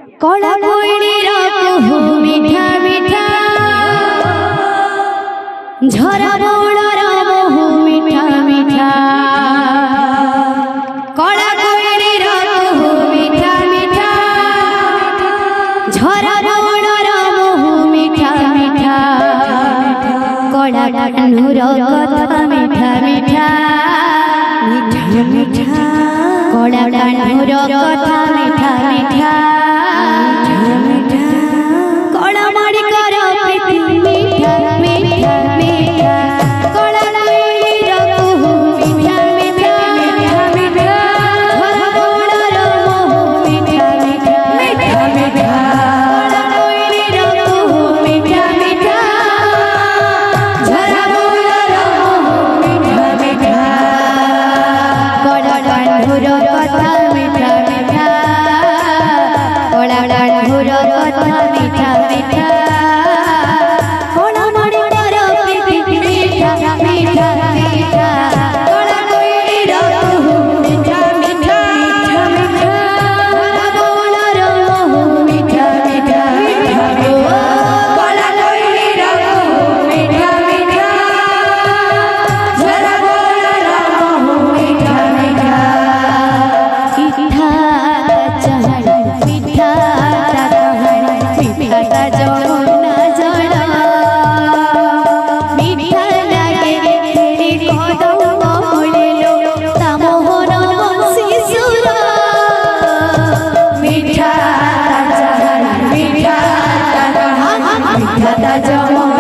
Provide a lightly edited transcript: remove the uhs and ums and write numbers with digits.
কলা কইড়ির কুহু মিঠা মিঠা ঝরা বড়র বহু মিঠা মিঠা কলা কইড়ির কুহু মিঠা মিঠা ঝরা বড়র বহু মিঠা মিঠা কলা কাহ্নুর কথা মিঠা মিঠা মিঠা মিঠা কলা কাহ্নুর কথা মিঠা মিঠা কলা মাড়িকর প্রীতি মিঠা মিঠা মিঠা কলা কইড়ির কুহু মিঠা মিঠা মিঠা মিঠা ঝরা বড়র বহু মিঠা মিঠা মিঠা মিঠা কলা কইড়ির কুহু মিঠা মিঠা ঝরা বড়র বহু মিঠা মিঠা কলা কাহ্নুর কথা মিঠা মিঠা কলা কাহ্নুর কথা মিঠা মিঠা কলা মাড়িকর প্রীতি মিঠা মিঠা মিঠা কলা কইড়ির কুহু মিঠা মিঠা মিঠা মিঠা ঝরা বড়র বহু মিঠা মিঠা মিঠা মিঠা কলা কইড়ির কুহু মিঠা মিঠা ঝরা বড়র বহু মিঠা মিঠা মিঠা চাহন মিঠা তাহন মিঠাটা যমুনা জল মিঠা লাগে তেরি কদম মলিলো তামোহন শিশুর মিঠা চাহন মিঠা তাহন মিঠাটা যমুনা